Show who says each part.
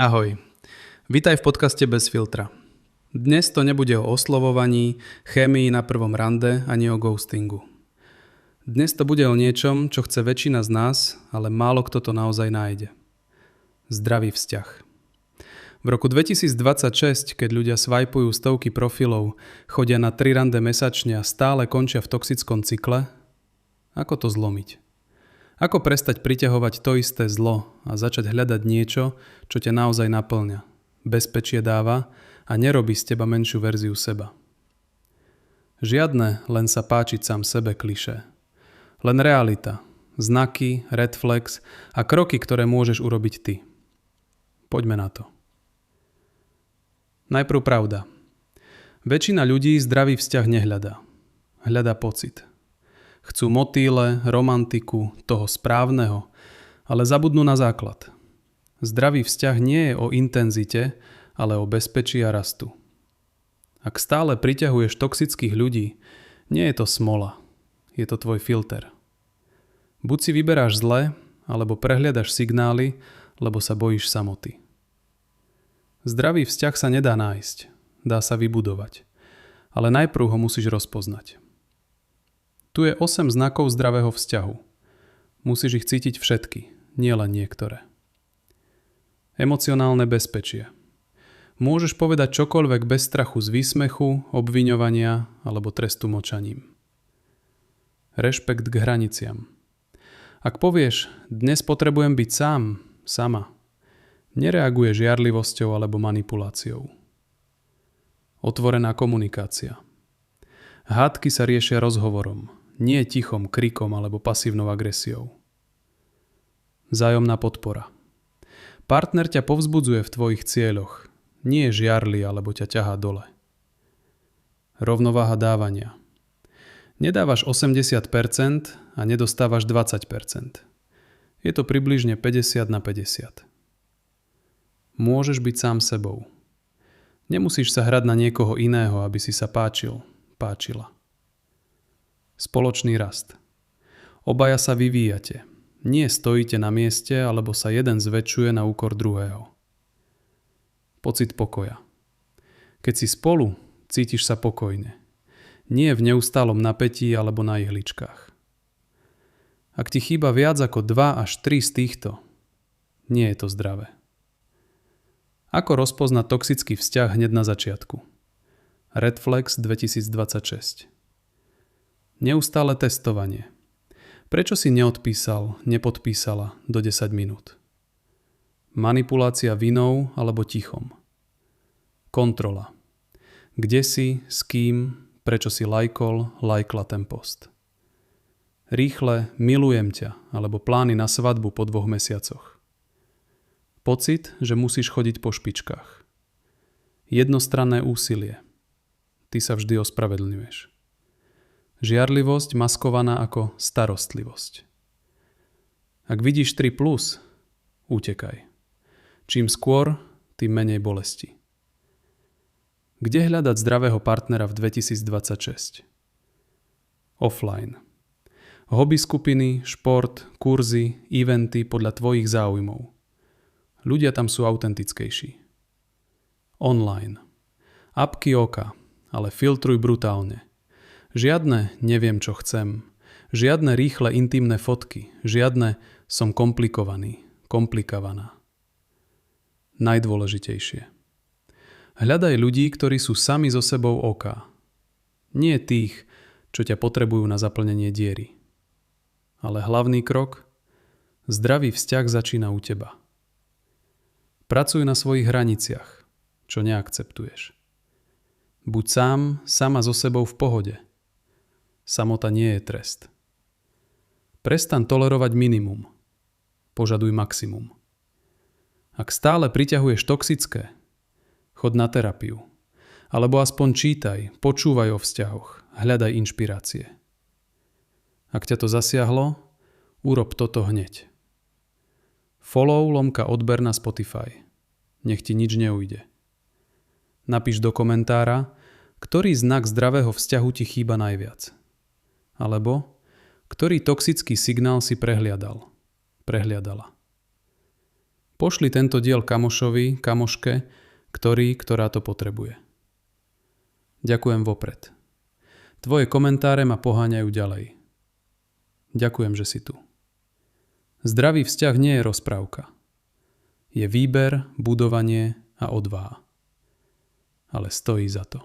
Speaker 1: Ahoj, vítaj v podcaste Bez filtra. Dnes to nebude o oslovovaní, chémii na prvom rande ani o ghostingu. Dnes to bude o niečom, čo chce väčšina z nás, ale málo kto to naozaj nájde. Zdravý vzťah. V roku 2026, keď ľudia swajpujú stovky profilov, chodia na 3 rande mesačne a stále končia v toxickom cykle, ako to zlomiť? Ako prestať priťahovať to isté zlo a začať hľadať niečo, čo ťa naozaj naplňa, bezpečie dáva a nerobí z teba menšiu verziu seba? Žiadne len sa páčiť sám sebe klišé. Len realita, znaky, red flags a kroky, ktoré môžeš urobiť ty. Poďme na to. Najprv pravda. Väčšina ľudí zdravý vzťah nehľadá. Hľadá pocit. Chcú motýle, romantiku, toho správneho, ale zabudnú na základ. Zdravý vzťah nie je o intenzite, ale o bezpečí a rastu. Ak stále priťahuješ toxických ľudí, nie je to smola, je to tvoj filter. Buď si vyberáš zle, alebo prehliadaš signály, lebo sa bojíš samoty. Zdravý vzťah sa nedá nájsť, dá sa vybudovať, ale najprv ho musíš rozpoznať. Tu je 8 znakov zdravého vzťahu. Musíš ich cítiť všetky, nielen niektoré. Emocionálne bezpečie. Môžeš povedať čokoľvek bez strachu z výsmechu, obviňovania alebo trestu mlčaním. Rešpekt k hraniciam. Ak povieš, dnes potrebujem byť sám, sama, nereaguje žiarlivosťou alebo manipuláciou. Otvorená komunikácia. Hádky sa riešia rozhovorom, nie tichom, krikom alebo pasívnou agresiou. Vzájomná podpora. Partner ťa povzbudzuje v tvojich cieľoch, nie žiarli alebo ťa ťahá dole. Rovnováha dávania. Nedávaš 80% a nedostávaš 20%. Je to približne 50/50. Môžeš byť sám sebou. Nemusíš sa hrať na niekoho iného, aby si sa páčila. Spoločný rast. Obaja sa vyvíjate. Nie stojíte na mieste, alebo sa jeden zväčšuje na úkor druhého. Pocit pokoja. Keď si spolu, cítiš sa pokojne. Nie v neustálom napätí alebo na ihličkách. Ak ti chýba viac ako 2 až 3 z týchto, nie je to zdravé. Ako rozpoznať toxický vzťah hneď na začiatku? Red Flags 2026. Neustále testovanie. Prečo si neodpísal, nepodpísala do 10 minút? Manipulácia vinou alebo tichom. Kontrola. Kde si, s kým, prečo si lajkla ten post. Rýchle milujem ťa alebo plány na svadbu po 2 mesiacoch. Pocit, že musíš chodiť po špičkách. Jednostranné úsilie. Ty sa vždy ospravedlňuješ. Žiarlivosť maskovaná ako starostlivosť. Ak vidíš 3+, utekaj. Čím skôr, tým menej bolesti. Kde hľadať zdravého partnera v 2026? Offline. Hobby skupiny, šport, kurzy, eventy podľa tvojich záujmov. Ľudia tam sú autentickejší. Online. Apky oka, ale filtruj brutálne. Žiadne neviem, čo chcem. Žiadne rýchle intimné fotky. Žiadne som komplikovaná. Najdôležitejšie. Hľadaj ľudí, ktorí sú sami so sebou oká. Nie tých, čo ťa potrebujú na zaplnenie diery. Ale hlavný krok? Zdravý vzťah začína u teba. Pracuj na svojich hraniciach, čo neakceptuješ. Buď sama so sebou v pohode. Samota nie je trest. Prestaň tolerovať minimum. Požaduj maximum. Ak stále priťahuješ toxické, chod na terapiu. Alebo aspoň čítaj, počúvaj o vzťahoch, hľadaj inšpirácie. Ak ťa to zasiahlo, urob toto hneď. /odber na Spotify. Nech ti nič neujde. Napíš do komentára, ktorý znak zdravého vzťahu ti chýba najviac. Alebo ktorý toxický signál si prehliadala. Pošli tento diel kamošovi, kamoške, ktorá to potrebuje. Ďakujem vopred. Tvoje komentáre ma poháňajú ďalej. Ďakujem, že si tu. Zdravý vzťah nie je rozprávka. Je výber, budovanie a odvaha. Ale stojí za to.